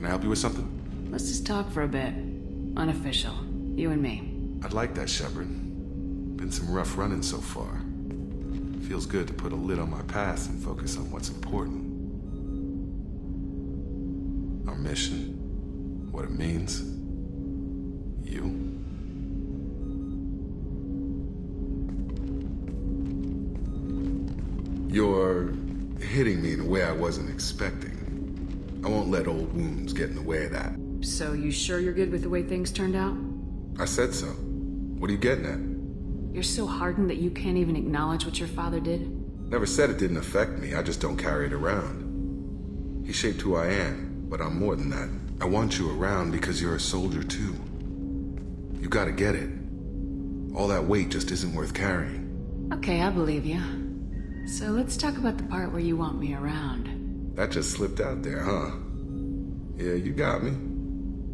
Can I help you with something? Let's just talk for a bit. Unofficial. You and me. I'd like that, Shepard. Been some rough running so far. Feels good to put a lid on my past and focus on what's important. Our mission, what it means, you. You're hitting me in a way I wasn't expecting. I won't let old wounds get in the way of that. So you sure you're good with the way things turned out? I said so. What are you getting at? You're so hardened that you can't even acknowledge what your father did? Never said it didn't affect me, I just don't carry it around. He shaped who I am, but I'm more than that. I want you around because you're a soldier too. You gotta get it. All that weight just isn't worth carrying. Okay, I believe you. So let's talk about the part where you want me around. That just slipped out there, huh? Yeah, you got me.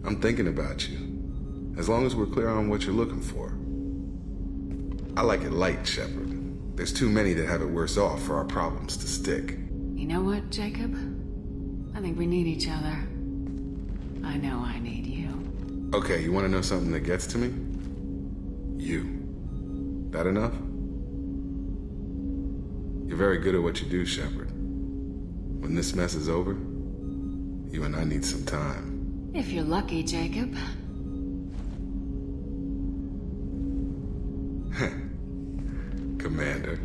I'm thinking about you. As long as we're clear on what you're looking for. I like it light, Shepard. There's too many that have it worse off for our problems to stick. You know what, Jacob? I think we need each other. I know I need you. Okay, you want to know something that gets to me? You. That enough? You're very good at what you do, Shepard. When this mess is over, you and I need some time. If you're lucky, Jacob. Commander.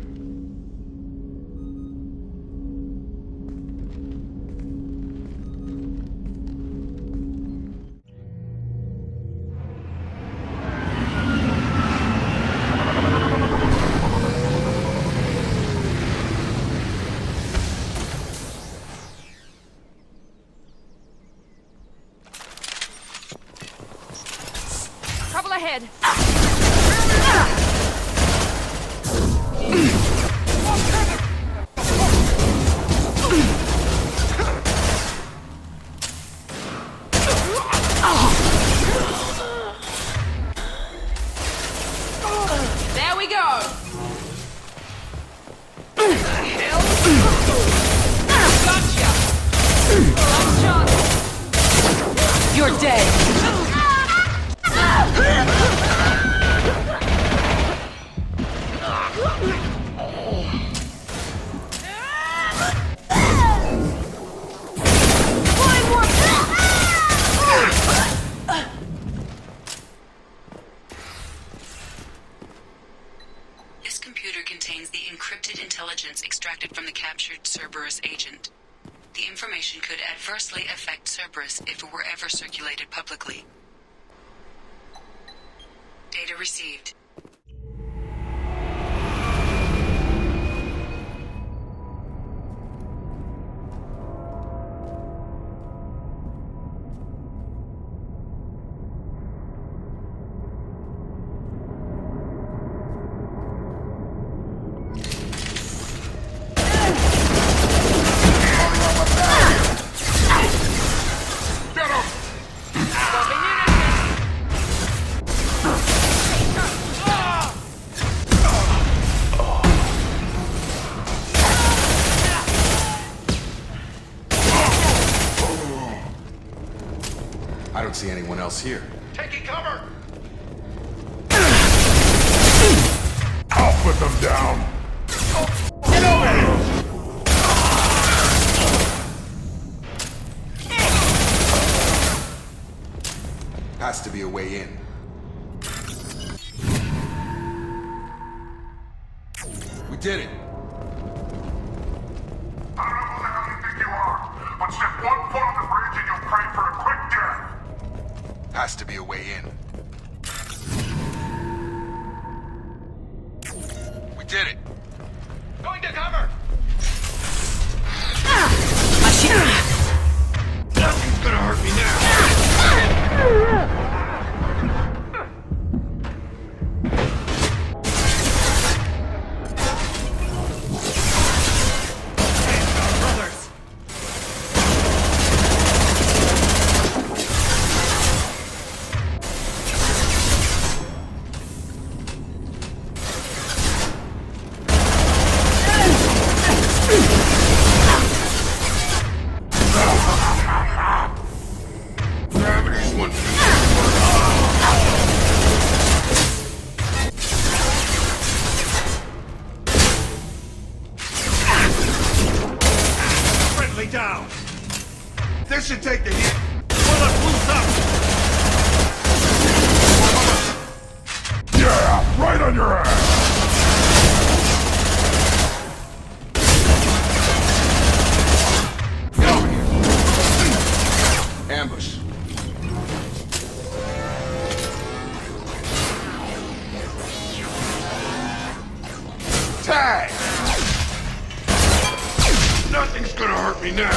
Trouble ahead. There we go. The hell? Gotcha. You're dead. This computer contains the encrypted intelligence extracted from the captured Cerberus agent. The information could adversely affect Cerberus if it were ever circulated publicly. Data received. I don't see anyone else here. Taking cover! I'll put them down! Get over here! Has to be a way in. We did it! I don't know who the hell you think you are, but step 1 foot on the bridge and you'll pray for a quick death! Has to be a way in. We did it! Going to cover! Nothing's gonna hurt me now! Stay down. This should take the hit. Bullet loose up. Yeah, right on your ass! Get over here. Ambush. Tag! Nothing's gonna hurt me now!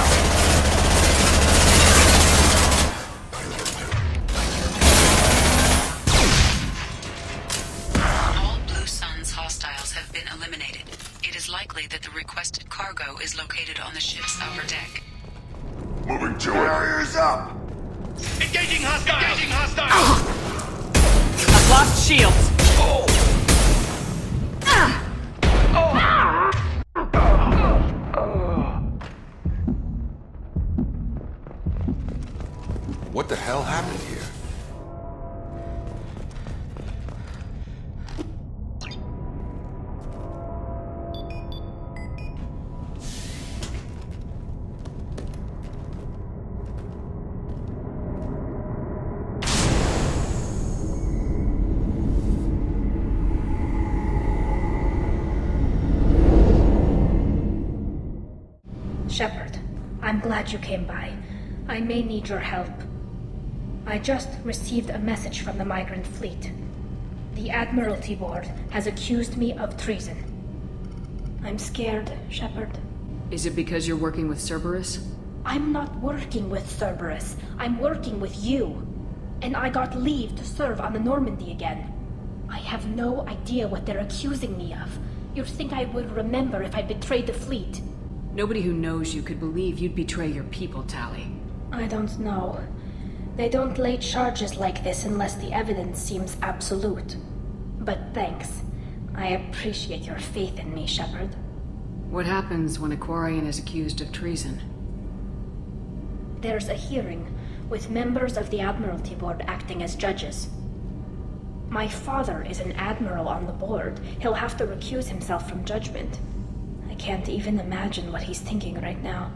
All Blue Sun's hostiles have been eliminated. It is likely that the requested cargo is located on the ship's upper deck. Moving to it. Barriers up. Engaging hostiles. Engaging hostiles. I've lost shields. What the hell happened here? Shepard, I'm glad you came by. I may need your help. I just received a message from the migrant fleet. The Admiralty Board has accused me of treason. I'm scared, Shepard. Is it because you're working with Cerberus? I'm not working with Cerberus. I'm working with you. And I got leave to serve on the Normandy again. I have no idea what they're accusing me of. You'd think I would remember if I betrayed the fleet. Nobody who knows you could believe you'd betray your people, Tally. I don't know. They don't lay charges like this unless the evidence seems absolute. But thanks. I appreciate your faith in me, Shepard. What happens when a Quarian is accused of treason? There's a hearing, with members of the Admiralty Board acting as judges. My father is an admiral on the board. He'll have to recuse himself from judgment. I can't even imagine what he's thinking right now.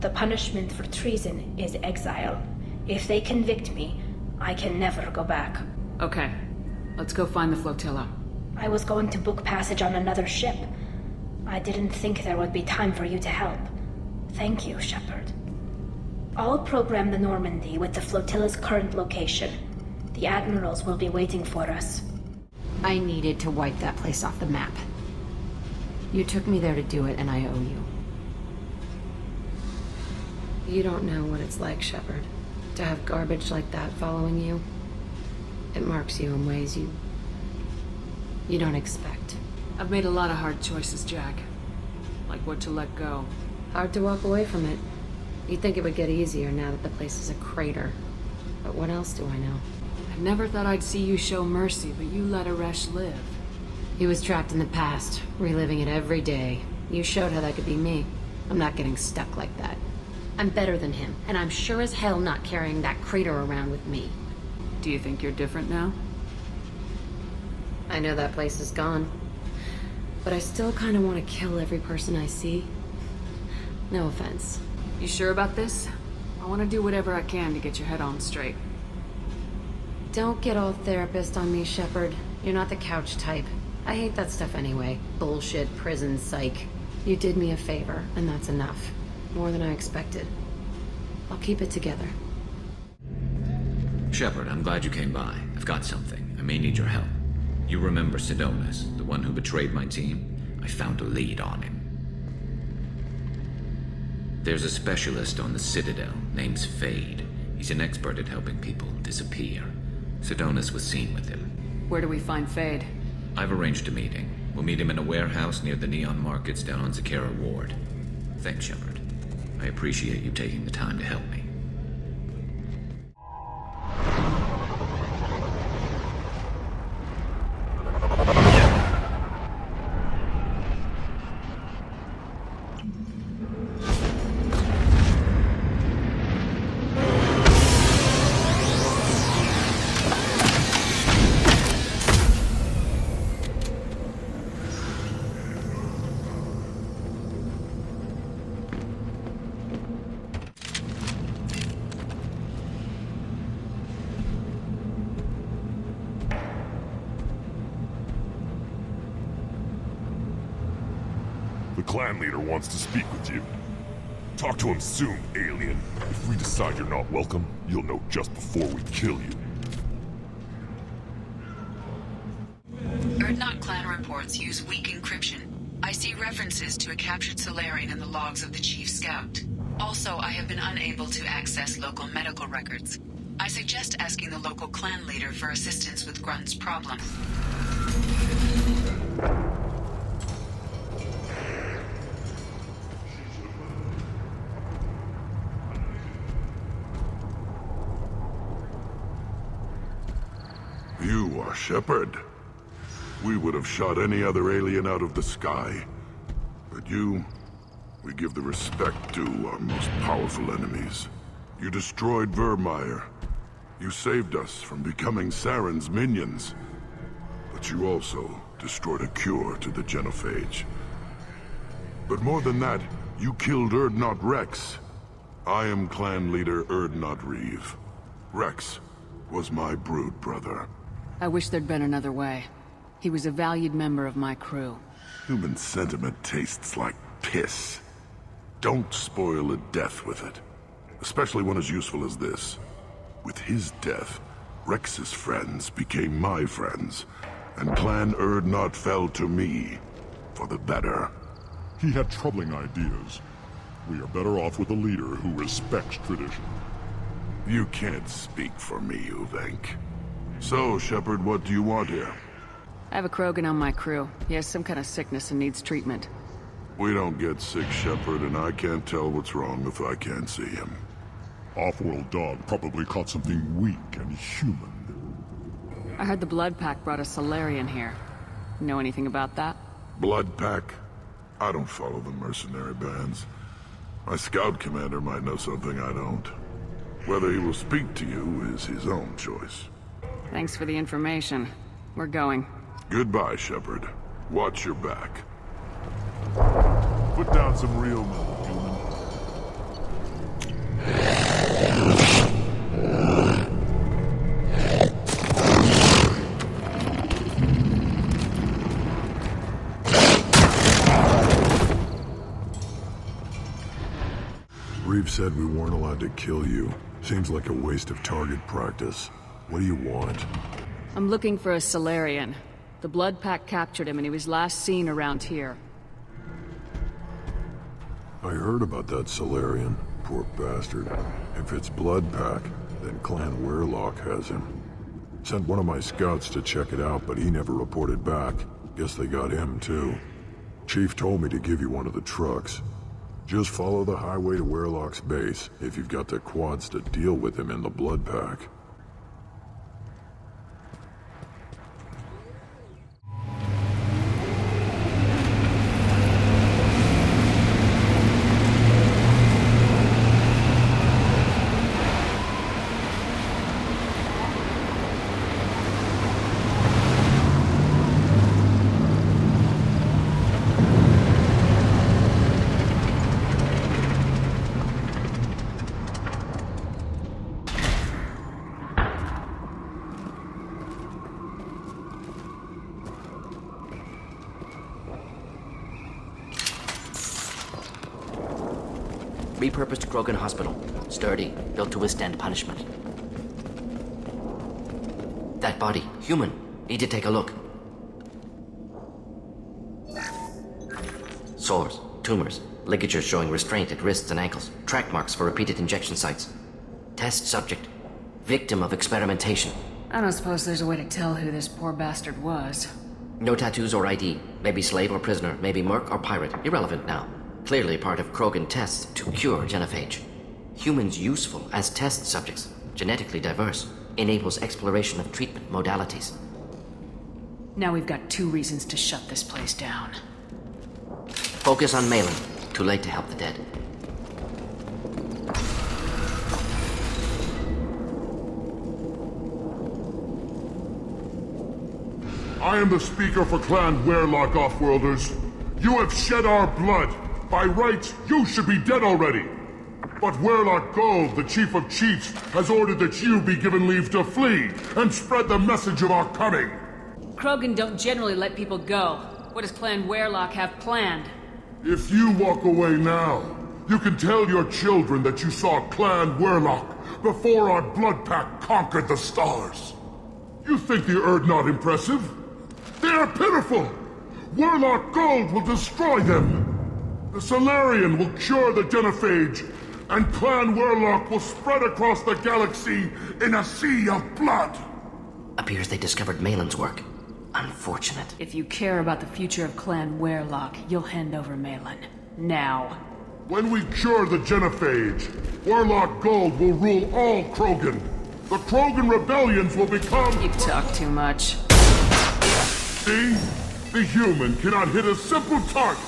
The punishment for treason is exile. If they convict me, I can never go back. Okay, let's go find the flotilla. I was going to book passage on another ship. I didn't think there would be time for you to help. Thank you, Shepard. I'll program the Normandy with the flotilla's current location. The admirals will be waiting for us. I needed to wipe that place off the map. You took me there to do it, and I owe you. You don't know what it's like, Shepard, to have garbage like that following you. It marks you in ways you don't expect. I've made a lot of hard choices, Jack. Like what to let go. Hard to walk away from it. You'd think it would get easier now that the place is a crater. But what else do I know? I never thought I'd see you show mercy, but you let Aresh live. He was trapped in the past, reliving it every day. You showed how that could be me. I'm not getting stuck like that. I'm better than him, and I'm sure as hell not carrying that crater around with me. Do you think you're different now? I know that place is gone. But I still kind of want to kill every person I see. No offense. You sure about this? I want to do whatever I can to get your head on straight. Don't get all therapist on me, Shepard. You're not the couch type. I hate that stuff anyway. Bullshit, prison, psych. You did me a favor, and that's enough. More than I expected. I'll keep it together. Shepard, I'm glad you came by. I've got something. I may need your help. You remember Sidonis, the one who betrayed my team? I found a lead on him. There's a specialist on the Citadel named Fade. He's an expert at helping people disappear. Sidonis was seen with him. Where do we find Fade? I've arranged a meeting. We'll meet him in a warehouse near the Neon Markets down on Zakera Ward. Thanks, Shepard. I appreciate you taking the time to help me. The clan leader wants to speak with you. Talk to him soon, alien. If we decide you're not welcome, you'll know just before we kill you. Erdnot clan reports use weak encryption. I see references to a captured Solarian in the logs of the Chief Scout. Also, I have been unable to access local medical records. I suggest asking the local clan leader for assistance with Grunt's problem. You are Shepard. We would have shot any other alien out of the sky. But you, we give the respect to our most powerful enemies. You destroyed Vermeer. You saved us from becoming Saren's minions. But you also destroyed a cure to the genophage. But more than that, you killed Erdnot Rex. I am clan leader Erdnot Reeve. Rex was my brood brother. I wish there'd been another way. He was a valued member of my crew. Human sentiment tastes like piss. Don't spoil a death with it. Especially one as useful as this. With his death, Rex's friends became my friends, and Clan Erdnot fell to me, for the better. He had troubling ideas. We are better off with a leader who respects tradition. You can't speak for me, Uvenk. So, Shepard, what do you want here? I have a Krogan on my crew. He has some kind of sickness and needs treatment. We don't get sick, Shepard, and I can't tell what's wrong if I can't see him. Off-world dog probably caught something weak and human. I heard the Blood Pack brought a Solarian here. Know anything about that? Blood Pack? I don't follow the mercenary bands. My scout commander might know something I don't. Whether he will speak to you is his own choice. Thanks for the information. We're going. Goodbye, Shepard. Watch your back. Put down some real metal, human. Reeve said we weren't allowed to kill you. Seems like a waste of target practice. What do you want? I'm looking for a Solarian. The Blood Pack captured him and he was last seen around here. I heard about that Solarian. Poor bastard. If it's Blood Pack, then Clan Weirlock has him. Sent one of my scouts to check it out, but he never reported back. Guess they got him too. Chief told me to give you one of the trucks. Just follow the highway to Weirlock's base if you've got the quads to deal with him in the Blood Pack. Repurposed Krogan Hospital. Sturdy, built to withstand punishment. That body, human. Need to take a look. Sores, tumors, ligatures showing restraint at wrists and ankles, track marks for repeated injection sites. Test subject, victim of experimentation. I don't suppose there's a way to tell who this poor bastard was. No tattoos or ID. Maybe slave or prisoner, maybe merc or pirate. Irrelevant now. Clearly part of Krogan tests to cure genophage. Humans useful as test subjects, genetically diverse, enables exploration of treatment modalities. Now we've got 2 reasons to shut this place down. Focus on Malin. Too late to help the dead. I am the speaker for Clan Weirlock Offworlders. You have shed our blood. By rights, you should be dead already. But Weirlock Gold, the Chief of Chiefs, has ordered that you be given leave to flee and spread the message of our coming. Krogan don't generally let people go. What does Clan Weirlock have planned? If you walk away now, you can tell your children that you saw Clan Werlock before our blood pack conquered the stars. You think the Erd not impressive? They are pitiful! Werlock Gold will destroy them! The Solarian will cure the genophage, and Clan Werlock will spread across the galaxy in a sea of blood! Appears they discovered Malin's work. Unfortunate. If you care about the future of Clan Werlock, you'll hand over Malin. Now. When we cure the genophage, Werlock Gold will rule all Krogan. The Krogan rebellions will become... You talk too much. See? The human cannot hit a simple target.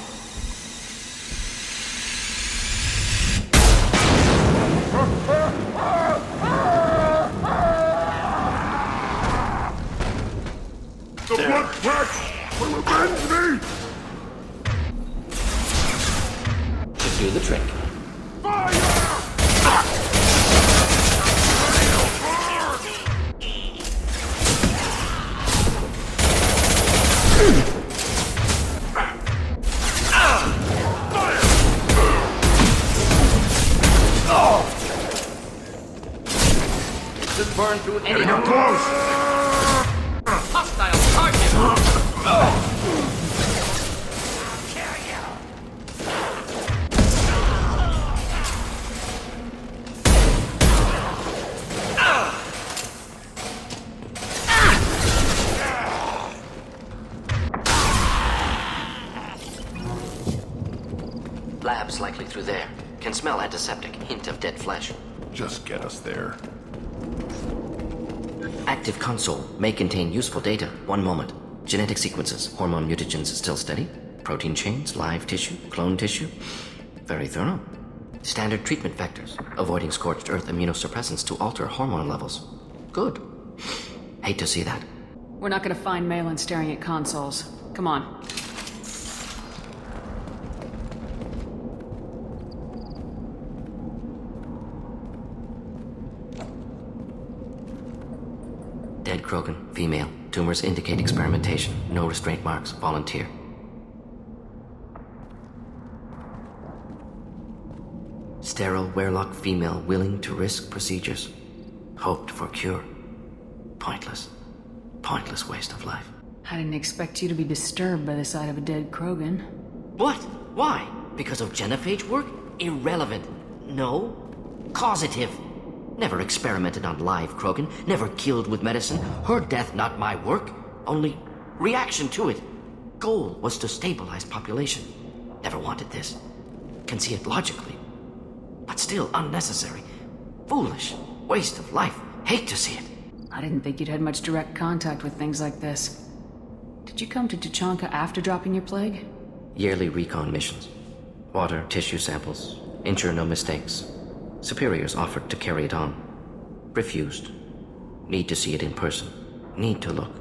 The blood pack will avenge me! Should do the trick. Just burn through any close! Hostile target! Labs likely through there. Can smell antiseptic, hint of dead flesh. Just get us there. Active console may contain useful data. One moment. Genetic sequences, hormone mutagens still steady. Protein chains, live tissue, clone tissue. Very thorough. Standard treatment vectors, avoiding scorched earth immunosuppressants to alter hormone levels. Good. Hate to see that. We're not gonna find Malin staring at consoles. Come on. Dead Krogan, female. Tumors indicate experimentation. No restraint marks. Volunteer. Sterile Werlock female willing to risk procedures. Hoped for cure. Pointless. Pointless waste of life. I didn't expect you to be disturbed by the sight of a dead Krogan. What? Why? Because of genophage work? Irrelevant. No. Causative. Never experimented on live Krogan. Never killed with medicine. Her death not my work. Only reaction to it. Goal was to stabilize population. Never wanted this. Can see it logically. But still unnecessary. Foolish. Waste of life. Hate to see it. I didn't think you'd had much direct contact with things like this. Did you come to Tuchanka after dropping your plague? Yearly recon missions. Water, tissue samples. Ensure no mistakes. Superiors offered to carry it on. Refused. Need to see it in person. Need to look.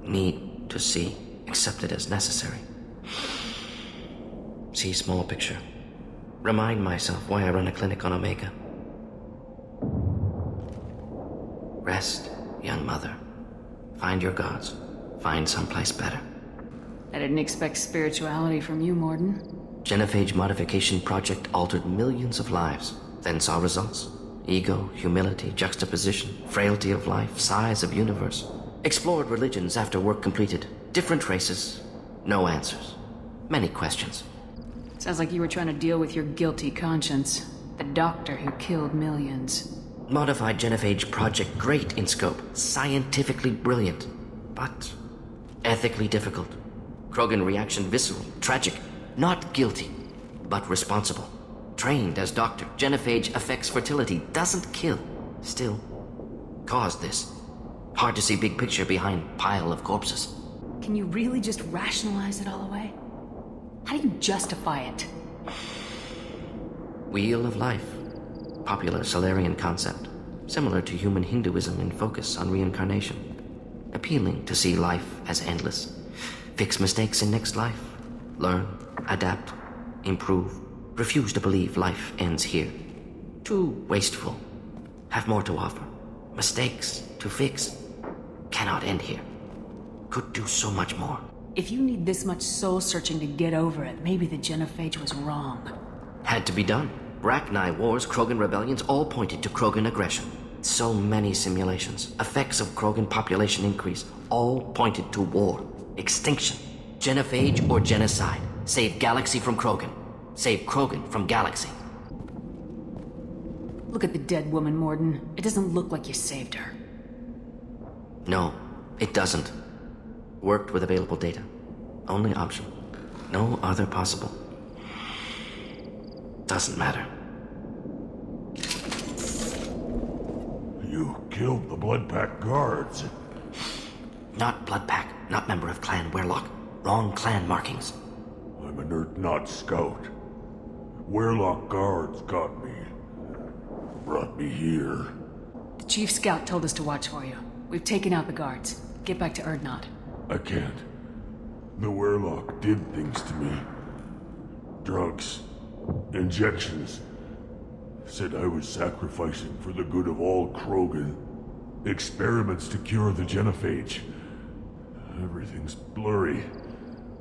Need to see. Accepted as necessary. See small picture. Remind myself why I run a clinic on Omega. Rest, young mother. Find your gods. Find someplace better. I didn't expect spirituality from you, Morden. Genophage modification project altered millions of lives. Then saw results. Ego, humility, juxtaposition, frailty of life, size of universe. Explored religions after work completed. Different races. No answers. Many questions. Sounds like you were trying to deal with your guilty conscience. The doctor who killed millions. Modified genophage project great in scope. Scientifically brilliant. But ethically difficult. Krogan reaction visceral, tragic. Not guilty, but responsible. Trained as doctor, genophage affects fertility, doesn't kill. Still, caused this. Hard to see big picture behind pile of corpses. Can you really just rationalize it all away? How do you justify it? Wheel of life. Popular Solarian concept. Similar to human Hinduism in focus on reincarnation. Appealing to see life as endless. Fix mistakes in next life. Learn, adapt, improve. Refuse to believe life ends here. Too wasteful. Have more to offer. Mistakes to fix. Cannot end here. Could do so much more. If you need this much soul-searching to get over it, maybe the genophage was wrong. Had to be done. Rachni Wars, Krogan rebellions all pointed to Krogan aggression. So many simulations, effects of Krogan population increase, all pointed to war, extinction, genophage or genocide. Save galaxy from Krogan. Save Krogan from galaxy. Look at the dead woman, Morden. It doesn't look like you saved her. No, it doesn't. Worked with available data. Only option. No other possible. Doesn't matter. You killed the Blood Pack guards. Not Blood Pack, not member of Clan Werlock. Wrong clan markings. I'm an Earth-Not scout. Werlock guards got me. Brought me here. The Chief Scout told us to watch for you. We've taken out the guards. Get back to Erdnot. I can't. The Werlock did things to me. Drugs. Injections. Said I was sacrificing for the good of all Krogan. Experiments to cure the genophage. Everything's blurry.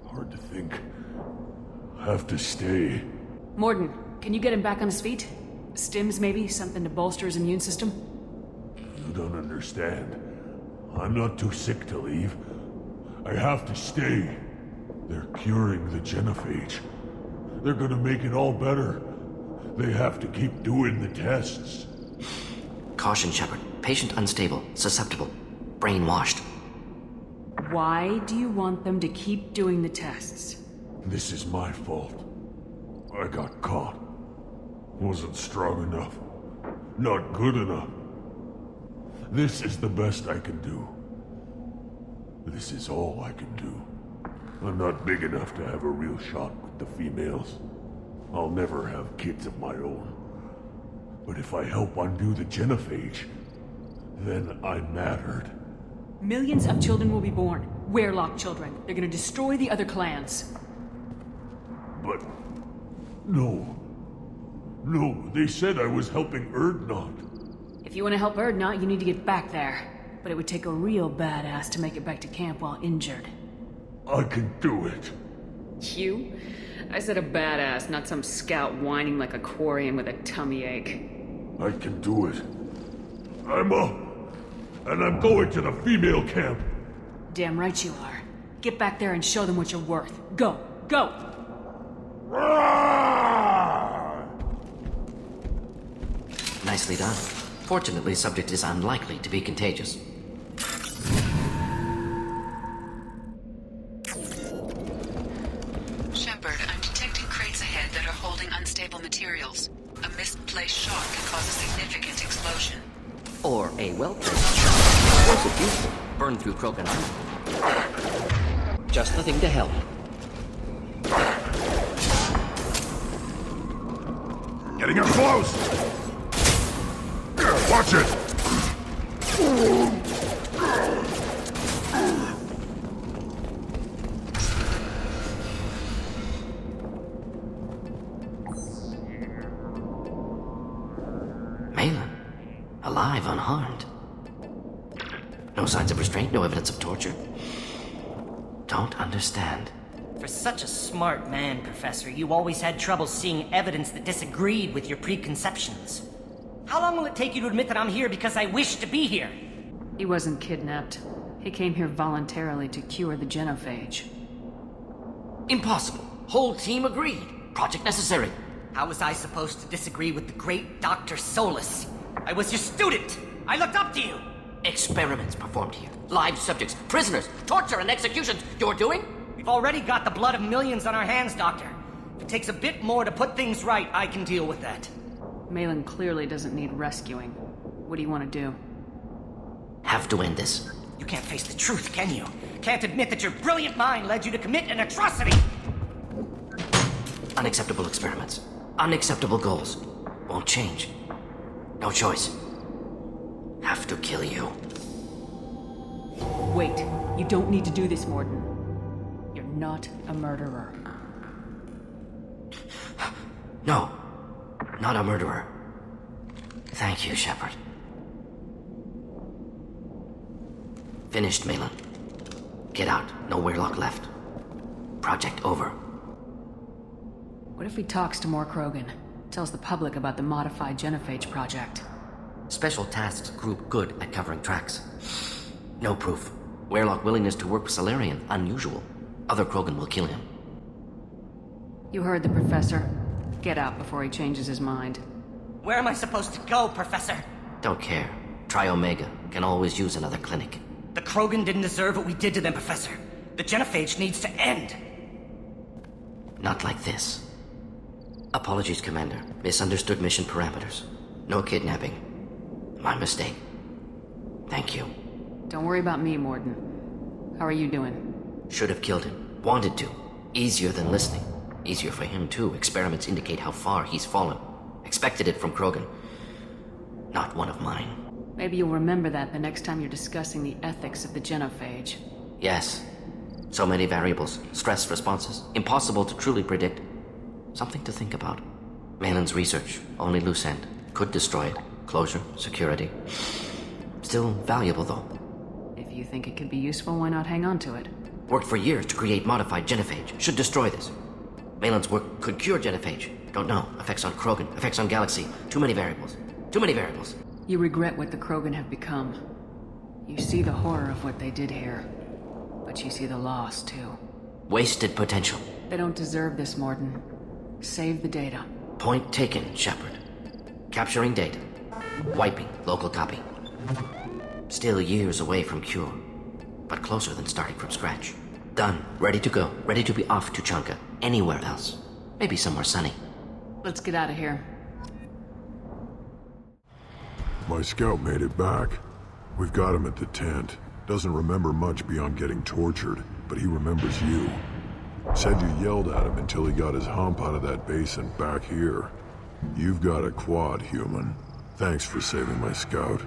Hard to think. Have to stay. Morden, can you get him back on his feet? Stims, maybe? Something to bolster his immune system? You don't understand. I'm not too sick to leave. I have to stay. They're curing the genophage. They're gonna make it all better. They have to keep doing the tests. Caution, Shepard. Patient unstable, susceptible, brainwashed. Why do you want them to keep doing the tests? This is my fault. I got caught. Wasn't strong enough. Not good enough. This is the best I can do. This is all I can do. I'm not big enough to have a real shot with the females. I'll never have kids of my own. But if I help undo the genophage, then I mattered. Millions of children will be born. Werlock children. They're gonna destroy the other clans. But... No. No, they said I was helping Erdnot. If you want to help Erdnot, you need to get back there. But it would take a real badass to make it back to camp while injured. I can do it. You? I said a badass, not some scout whining like a Quarian with a tummy ache. I can do it. I'm up. And I'm going to the female camp. Damn right you are. Get back there and show them what you're worth. Go! Go! Nicely done. Fortunately, subject is unlikely to be contagious. Shepard, I'm detecting crates ahead that are holding unstable materials. A misplaced shot can cause a significant explosion. Or a well-placed shot. Explosive useful. Burn through Krogan armor. Just the thing to help. Getting up close! Watch it! Malin. Alive, unharmed. No signs of restraint, no evidence of torture. Don't understand. For such a smart man, Professor, you always had trouble seeing evidence that disagreed with your preconceptions. How long will it take you to admit that I'm here because I wish to be here? He wasn't kidnapped. He came here voluntarily to cure the genophage. Impossible. Whole team agreed. Project necessary. How was I supposed to disagree with the great Dr. Solus? I was your student! I looked up to you! Experiments performed here. Live subjects, prisoners, torture and executions. You're doing? We've already got the blood of millions on our hands, Doctor. If it takes a bit more to put things right, I can deal with that. Malin clearly doesn't need rescuing. What do you want to do? Have to end this. You can't face the truth, can you? Can't admit that your brilliant mind led you to commit an atrocity! Unacceptable experiments. Unacceptable goals. Won't change. No choice. Have to kill you. Wait. You don't need to do this, Morden. You're not a murderer. No. Not a murderer. Thank you, Shepard. Finished, Malin. Get out. No Werlock left. Project over. What if he talks to more Krogan? Tells the public about the modified genophage project? Special tasks group good at covering tracks. No proof. Weyrloc willingness to work with Salarian, unusual. Other Krogan will kill him. You heard the professor. Get out before he changes his mind. Where am I supposed to go, Professor? Don't care. Try Omega. Can always use another clinic. The Krogan didn't deserve what we did to them, Professor. The genophage needs to end. Not like this. Apologies, Commander. Misunderstood mission parameters. No kidnapping. My mistake. Thank you. Don't worry about me, Morden. How are you doing? Should have killed him. Wanted to. Easier than listening. Easier for him, too. Experiments indicate how far he's fallen. Expected it from Krogan. Not one of mine. Maybe you'll remember that the next time you're discussing the ethics of the genophage. Yes. So many variables. Stress responses. Impossible to truly predict. Something to think about. Malin's research. Only loose end. Could destroy it. Closure. Security. Still valuable, though. If you think it could be useful, why not hang on to it? Worked for years to create modified genophage. Should destroy this. Malin's work could cure genophage. Don't know. Effects on Krogan. Effects on Galaxy. Too many variables. Too many variables. You regret what the Krogan have become. You see the horror of what they did here. But you see the loss, too. Wasted potential. They don't deserve this, Morden. Save the data. Point taken, Shepard. Capturing data. Wiping local copy. Still years away from cure. But closer than starting from scratch. Done. Ready to go. Ready to be off to Tuchanka. Anywhere else. Maybe somewhere sunny. Let's get out of here. My scout made it back. We've got him at the tent. Doesn't remember much beyond getting tortured, but he remembers you. Said you yelled at him until he got his hump out of that basin back here. You've got a quad, human. Thanks for saving my scout.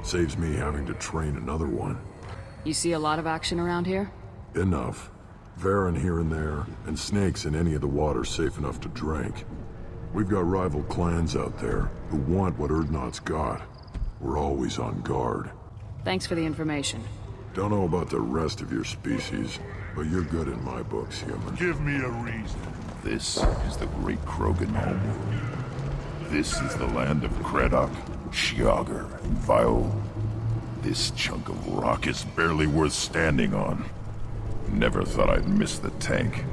Saves me having to train another one. You see a lot of action around here? Enough. Varen here and there, and snakes in any of the water safe enough to drink. We've got rival clans out there who want what Urdnot's got. We're always on guard. Thanks for the information. Don't know about the rest of your species, but you're good in my books, human. Give me a reason. This is the great Krogan homeworld. This is the land of Kredok, Shiagar, and Vio. This chunk of rock is barely worth standing on. Never thought I'd miss the tank.